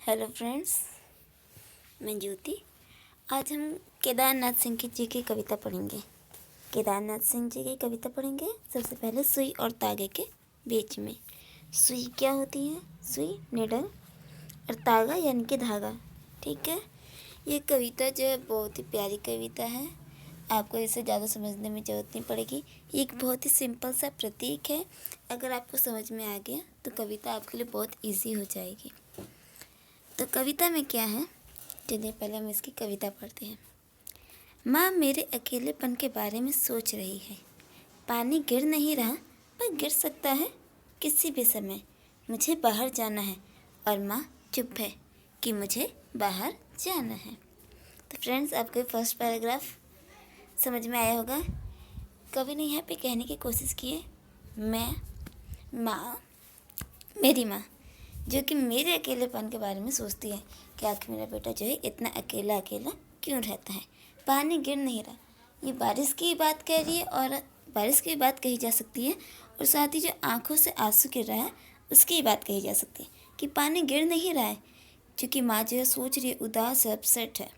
Hello friends, मैं ज्योति। आज हम केदारनाथ सिंह जी की कविता पढ़ेंगे। केदारनाथ सिंह जी की कविता पढ़ेंगे। सबसे पहले सुई और तागे के बीच में। सुई क्या होती है? सुई निडल और तागा यानी कि धागा। ठीक है, ये कविता जो है बहुत ही प्यारी कविता है। आपको इसे ज़्यादा समझने में ज़रूरत नहीं पड़ेगी। ये एक बहुत ही सिंपल सा प्रतीक है। अगर आपको समझ में आ गया तो कविता आपके लिए बहुत ईजी हो जाएगी। तो कविता में क्या है, चलिए पहले हम इसकी कविता पढ़ते हैं। माँ मेरे अकेलेपन के बारे में सोच रही है। पानी गिर नहीं रहा पर गिर सकता है किसी भी समय। मुझे बाहर जाना है और माँ चुप है कि मुझे बाहर जाना है। तो फ्रेंड्स, आपको फर्स्ट पैराग्राफ समझ में आया होगा। कवि ने यहाँ पे कहने की कोशिश की है, मैं माँ, मेरी माँ जो कि मेरे अकेलेपन के बारे में सोचती है कि आखिर मेरा बेटा जो है इतना अकेला अकेला क्यों रहता है। पानी गिर नहीं रहा, ये बारिश की बात कह रही है और बारिश की बात कही जा सकती है। और साथ ही जो आंखों से आंसू गिर रहा है उसकी बात कही जा सकती है कि पानी गिर नहीं रहा है। क्योंकि माँ जो है सोच रही है, उदास है, अपसेट है।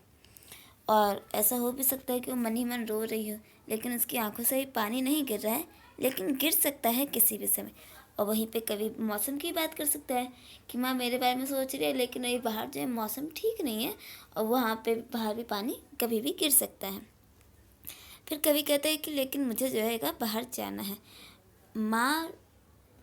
और ऐसा हो भी सकता है कि वो मन ही मन रो रही हो, लेकिन उसकी आंखों से ही पानी नहीं गिर रहा है, लेकिन गिर सकता है किसी भी समय। और वहीं पे कभी मौसम की बात कर सकता है कि माँ मेरे बारे में सोच रही है, लेकिन वही बाहर जो है मौसम ठीक नहीं है और वहाँ पे बाहर भी पानी कभी भी गिर सकता है। फिर कभी कहता है कि लेकिन मुझे जो है बाहर जाना है। माँ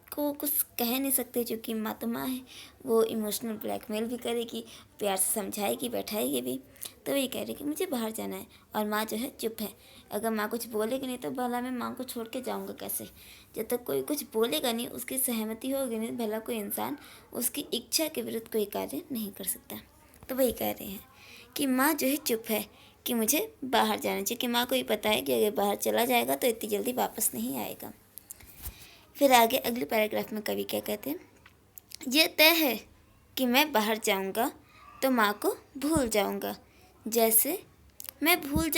को कुछ कह नहीं सकते, क्योंकि माँ तो माँ है। वो इमोशनल ब्लैकमेल भी करेगी, प्यार से समझाएगी, बैठाएगी भी। तो वही कह रही कि मुझे बाहर जाना है और माँ जो है चुप है। अगर माँ कुछ बोलेगी नहीं तो भला मैं माँ को छोड़ के जाऊँगा कैसे? जब तक कोई कुछ बोलेगा नहीं, उसकी सहमति होगी नहीं, भला कोई इंसान उसकी इच्छा के विरुद्ध कोई कार्य नहीं कर सकता। तो वही कह रहे हैं कि माँ जो है चुप है कि मुझे बाहर जाना चाहिए, कि माँ को ही पता है कि अगर बाहर चला जाएगा तो इतनी जल्दी वापस नहीं आएगा। फिर आगे अगले पैराग्राफ में कवि क्या कहते हैं, ये तय है कि मैं बाहर जाऊंगा तो माँ को भूल जाऊंगा, जैसे मैं भूल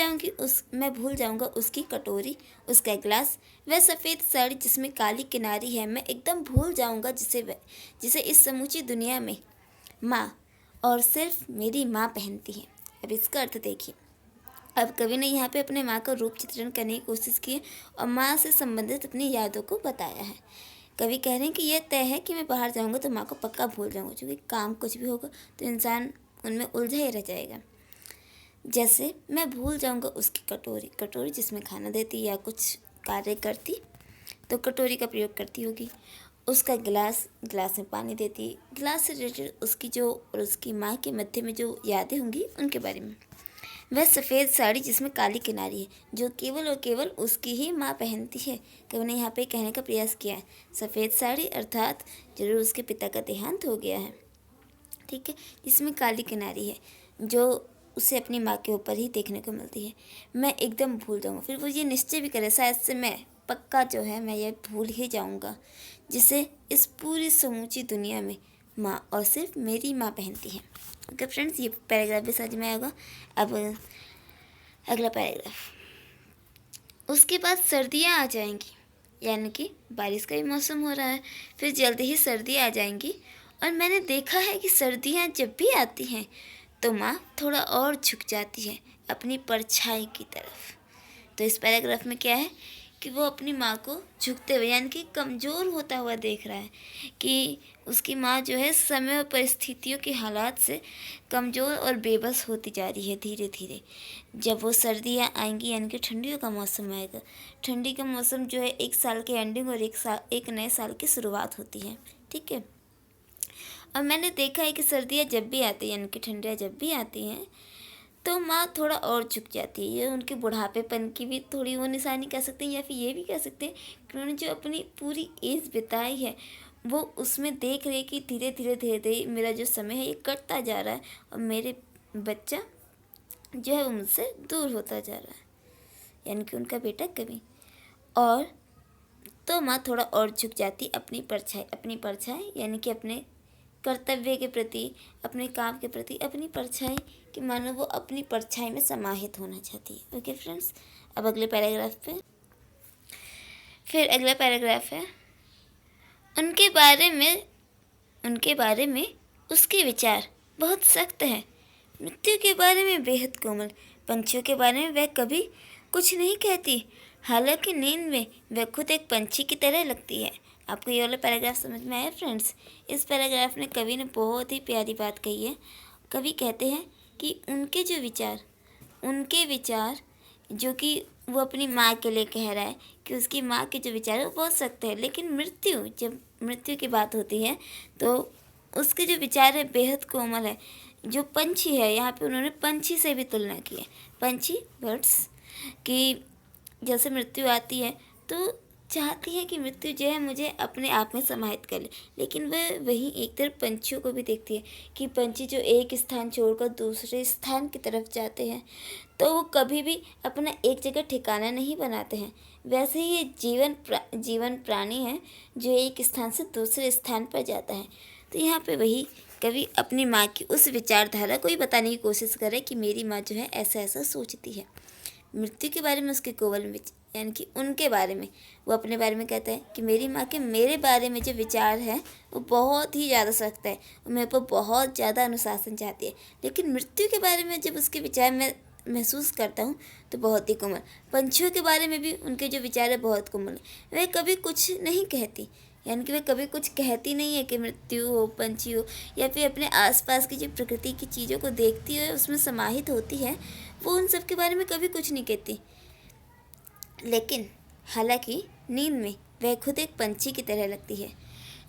जाऊंगा उसकी कटोरी, उसका गिलास, वह सफ़ेद साड़ी जिसमें काली किनारी है। मैं एकदम भूल जाऊंगा जिसे इस समूची दुनिया में माँ और सिर्फ मेरी माँ पहनती है। अब इसका अर्थ देखिए। अब कवि ने यहाँ पे अपने माँ का रूप चित्रण करने की कोशिश की है और माँ से संबंधित अपनी यादों को बताया है। कवि कह रहे हैं कि यह तय है कि मैं बाहर जाऊँगा तो माँ को पक्का भूल जाऊँगा, क्योंकि काम कुछ भी होगा तो इंसान उनमें उलझा ही रह जाएगा। जैसे मैं भूल जाऊँगा उसकी कटोरी जिसमें खाना देती या कुछ कार्य करती तो कटोरी का प्रयोग करती होगी। उसका गिलास में पानी देती, गिलास से रिलेटेड उसकी जो और उसकी माँ के मध्य में जो यादें होंगी उनके बारे में। वह सफ़ेद साड़ी जिसमें काली किनारी है, जो केवल और केवल उसकी ही माँ पहनती है। कवि ने यहाँ पे कहने का प्रयास किया है सफ़ेद साड़ी अर्थात जरूर उसके पिता का देहांत हो गया है। ठीक है, जिसमें काली किनारी है, जो उसे अपनी माँ के ऊपर ही देखने को मिलती है। मैं एकदम भूल जाऊँगा, फिर वो ये निश्चय भी करे शायद से मैं पक्का जो है मैं ये भूल ही जाऊँगा, जिसे इस पूरी समूची दुनिया में माँ और सिर्फ मेरी माँ पहनती है। ओके फ्रेंड्स, ये पैराग्राफ भी समझ में आएगा। अब अगला पैराग्राफ। उसके बाद सर्दियाँ आ जाएंगी, यानी कि बारिश का भी मौसम हो रहा है, फिर जल्दी ही सर्दियाँ आ जाएंगी। और मैंने देखा है कि सर्दियाँ जब भी आती हैं तो माँ थोड़ा और झुक जाती है अपनी परछाई की तरफ। तो इस पैराग्राफ में क्या है कि वो अपनी माँ को झुकते हुए यानी कि कमज़ोर होता हुआ देख रहा है, कि उसकी माँ जो है समय और परिस्थितियों के हालात से कमज़ोर और बेबस होती जा रही है धीरे धीरे। जब वो सर्दियाँ आएंगी यानी कि ठंडियों का मौसम आएगा, ठंडी का मौसम जो है एक साल की एंडिंग और एक नए साल की शुरुआत होती है। ठीक है, और मैंने देखा है कि सर्दियाँ जब भी आती हैं यानी कि ठंडियाँ जब भी आती हैं तो माँ थोड़ा और झुक जाती है। ये उनके बुढ़ापेपन की भी थोड़ी वो निशानी कह सकते हैं, या फिर ये भी कह सकते हैं कि उन्होंने जो अपनी पूरी एज बिताई है वो उसमें देख रहे कि धीरे धीरे मेरा जो समय है ये कटता जा रहा है और मेरे बच्चा जो है वो मुझसे दूर होता जा रहा है, यानी कि उनका बेटा कवि। और तो माँ थोड़ा और झुक जाती अपनी परछाई यानी कि अपने कर्तव्य के प्रति, अपने काम के प्रति अपनी परछाई, कि मानो वो अपनी परछाई में समाहित होना चाहती है। ओके फ्रेंड्स, अब अगले पैराग्राफ पे। फिर अगला पैराग्राफ है उनके बारे में उसके विचार बहुत सख्त है। मृत्यु के बारे में बेहद कोमल। पंछियों के बारे में वह कभी कुछ नहीं कहती। हालांकि नींद में वह खुद एक पंछी की तरह लगती है। आपको ये वाला पैराग्राफ समझ में आया फ्रेंड्स? इस पैराग्राफ में कवि ने बहुत ही प्यारी बात कही है। कवि कहते हैं कि उनके विचार जो कि वो अपनी माँ के लिए कह रहा है कि उसकी माँ के जो विचार है वो बहुत सख्त है, लेकिन जब मृत्यु की बात होती है तो उसके जो विचार है बेहद कोमल है। जो पंछी है, यहाँ पे उन्होंने पंछी से भी तुलना की है, पंछी बर्ड्स की। जैसे मृत्यु आती है तो चाहती है कि मृत्यु जो है मुझे अपने आप में समाहित कर ले, लेकिन वह वहीं एक तरफ पंछियों को भी देखती है कि पंछी जो एक स्थान छोड़कर दूसरे स्थान की तरफ जाते हैं तो वो कभी भी अपना एक जगह ठिकाना नहीं बनाते हैं। वैसे ही ये जीवन प्राणी है जो एक स्थान से दूसरे स्थान पर जाता है। तो यहाँ पे वही कवि अपनी माँ की उस विचारधारा को ही बताने की कोशिश करे कि मेरी माँ जो है ऐसा ऐसा सोचती है। मृत्यु के बारे में उसके कोवल में, यानी कि उनके बारे में, वो अपने बारे में कहता है कि मेरी माँ के मेरे बारे में जो विचार है वो बहुत ही ज़्यादा सख्त है, वो मेरे पर बहुत ज़्यादा अनुशासन चाहती है। लेकिन मृत्यु के बारे में जब उसके विचार मैं महसूस करता हूँ तो बहुत ही कोमल। पंछियों के बारे में भी उनके जो विचार है बहुत कोमल है। वह कभी कुछ नहीं कहती, यानी कि वह कभी कुछ कहती नहीं है कि मृत्यु हो, पंछी हो, या फिर अपने आसपास की जो प्रकृति की चीज़ों को देखती है उसमें समाहित होती है, वो उन सब के बारे में कभी कुछ नहीं कहती। लेकिन हालांकि नींद में वह खुद एक पंछी की तरह लगती है।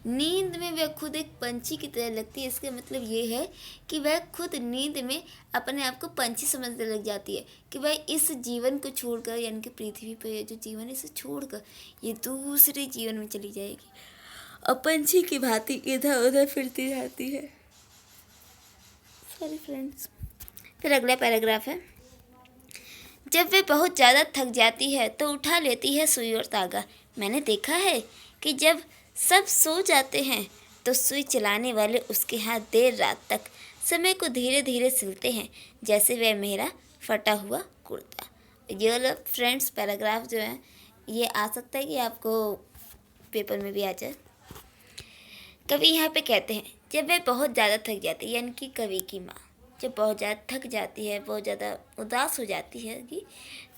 नींद में वह खुद एक पंछी की तरह लगती है, इसका मतलब ये है कि वह खुद नींद में अपने आप को पंछी समझने लग जाती है कि वह इस जीवन को छोड़कर, यानी कि पृथ्वी पर जो जीवन है इसे छोड़कर ये दूसरे जीवन में चली जाएगी और पंछी की भांति इधर उधर फिरती रहती है। Sorry friends. फिर अगला पैराग्राफ है, जब वे बहुत ज़्यादा थक जाती है तो उठा लेती है सुई और तागा। मैंने देखा है कि जब सब सो जाते हैं तो सुई चलाने वाले उसके हाथ देर रात तक समय को धीरे धीरे सिलते हैं, जैसे वह मेरा फटा हुआ कुर्ता। ये वाला फ्रेंड्स पैराग्राफ जो है ये आ सकता है कि आपको पेपर में भी आ जाए। कवि यहाँ पे कहते हैं जब वह बहुत ज़्यादा थक जाती है, यानी कि कवि की माँ जब बहुत ज़्यादा थक जाती है, बहुत ज़्यादा उदास हो जाती है कि,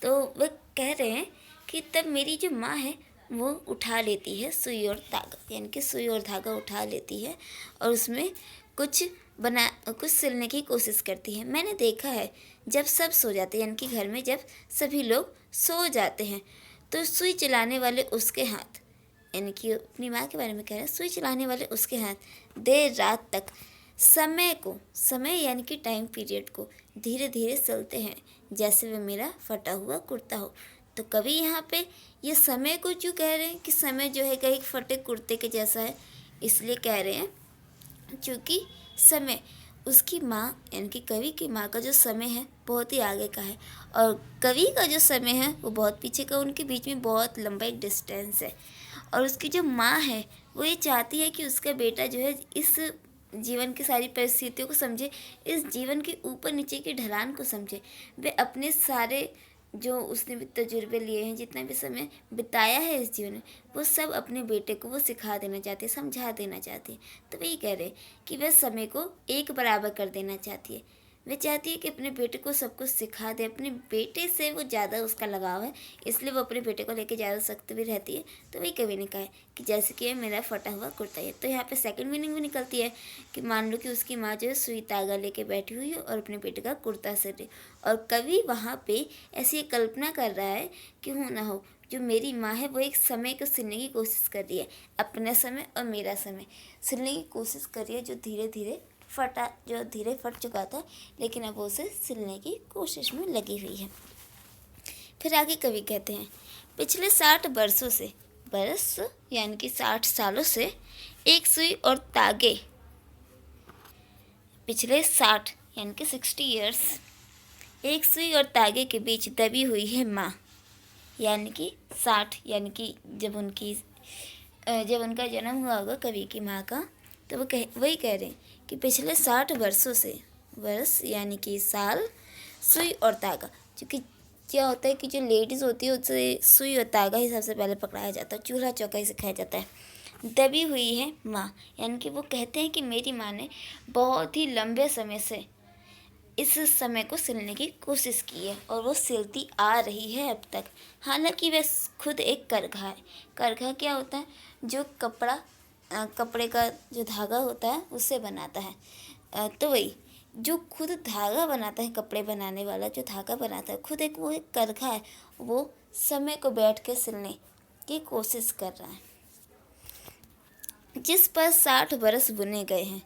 तो वह कह रहे हैं कि तब मेरी जो माँ है वो उठा लेती है सुई और धागा, यानी कि सुई और धागा उठा लेती है और उसमें कुछ सिलने की कोशिश करती है। मैंने देखा है जब सब सो जाते हैं, यानी कि घर में जब सभी लोग सो जाते हैं तो सुई चलाने वाले उसके हाथ, यानी कि अपनी माँ के बारे में कह रहे हैं, सुई चलाने वाले उसके हाथ देर रात तक समय यानी कि टाइम पीरियड को धीरे धीरे सिलते हैं, जैसे वह मेरा फटा हुआ कुर्ता हो। तो कवि यहाँ पे ये समय को क्यों कह रहे हैं कि समय जो है कहीं फटे कुर्ते के जैसा है, इसलिए कह रहे हैं क्योंकि समय उसकी माँ यानी कि कवि की माँ का जो समय है बहुत ही आगे का है और कवि का जो समय है वो बहुत पीछे का। उनके बीच में बहुत लंबा एक डिस्टेंस है और उसकी जो माँ है वो ये चाहती है कि उसका बेटा जो है इस जीवन की सारी परिस्थितियों को समझे, इस जीवन के ऊपर नीचे की ढलान को समझे। वे अपने सारे जो उसने भी तजुर्बे लिए हैं, जितना भी समय बिताया है इस जीवन में, वो सब अपने बेटे को वो सिखा देना चाहती है, समझा देना चाहती है। तो वही कह रहे हैं कि वह समय को एक बराबर कर देना चाहती है। वह चाहती है कि अपने बेटे को सब कुछ सिखा दे। अपने बेटे से वो ज़्यादा उसका लगाव है, इसलिए वो अपने बेटे को लेकर ज़्यादा सख्त भी रहती है। तो वही कवि ने कहा है कि जैसे कि मेरा फटा हुआ कुर्ता है। तो यहाँ पे सेकंड मीनिंग भी निकलती है कि मान लो कि उसकी माँ जो है सुई तागा लेके बैठी हुई है और अपने बेटे का कुर्ता सिल रही, और कवि वहाँ पे ऐसी कल्पना कर रहा है कि हो ना हो जो मेरी माँ है वो एक समय को सिलने की कोशिश कर रही है, अपना समय और मेरा समय सिलने की कोशिश कर रही है, जो धीरे फट चुका था, लेकिन अब वो उसे सिलने की कोशिश में लगी हुई है। फिर आगे कवि कहते हैं पिछले 60 वर्षों से, बरस यानी कि 60 सालों से एक सुई और तागे, पिछले 60 यानी कि 60 ईयर्स एक सुई और तागे के बीच दबी हुई है माँ, यानी कि 60 यानी कि जब उनका जन्म हुआ होगा कवि की माँ का, तो वही कह रहे हैं कि पिछले 60 वर्षों से, वर्ष यानी कि साल, सुई और तागा, क्योंकि क्या होता है कि जो लेडीज़ होती है उससे सुई और तागा ही सबसे पहले पकड़ाया जाता है, चूल्हा चौका ही सिखाया जाता है। दबी हुई है माँ, यानी कि वो कहते हैं कि मेरी माँ ने बहुत ही लंबे समय से इस समय को सिलने की कोशिश की है और वो सिलती आ रही है अब तक। हालांकि वह खुद एक करघा है। करघा क्या होता है? जो कपड़े का जो धागा होता है उससे बनाता है। तो वही जो खुद धागा बनाता है, कपड़े बनाने वाला जो धागा बनाता है खुद वो एक करघा है। वो समय को बैठ के सिलने की कोशिश कर रहा है, जिस पर 60 बरस बुने गए हैं,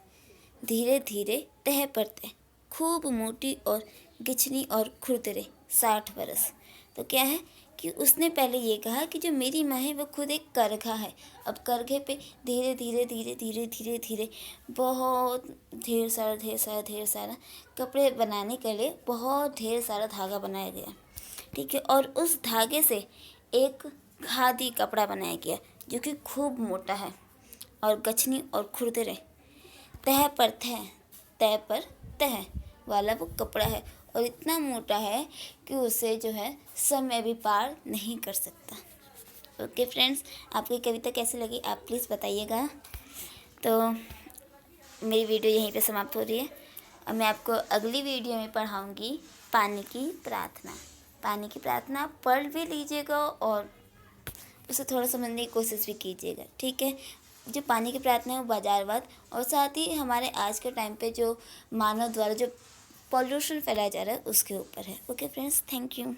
धीरे धीरे तह पर तह, खूब मोटी और गिचनी और खुरदरे 60 बरस। तो क्या है कि उसने पहले ये कहा कि जो मेरी माँ है वो खुद एक करघा है। अब करघे पे धीरे धीरे धीरे धीरे धीरे धीरे बहुत ढेर सारा कपड़े बनाने के लिए बहुत ढेर सारा धागा बनाया गया, ठीक है। और उस धागे से एक खादी कपड़ा बनाया गया जो कि खूब मोटा है और गछनी और खुरदरे, तह पर तह वाला वो कपड़ा है और इतना मोटा है कि उसे जो है समय भी पार नहीं कर सकता। ओके फ्रेंड्स, आपकी कविता कैसी लगी आप प्लीज़ बताइएगा। तो मेरी वीडियो यहीं पे समाप्त हो रही है। अब मैं आपको अगली वीडियो में पढ़ाऊँगी पानी की प्रार्थना। पानी की प्रार्थना पढ़ भी लीजिएगा और उसे थोड़ा समझने की कोशिश भी कीजिएगा, ठीक है। जो पानी की प्रार्थना है वो बाजारवाद और साथ ही हमारे आज के टाइम पे जो मानव द्वारा जो पॉल्यूशन फैलाया जा रहा है उसके ऊपर है। Okay friends, thank you.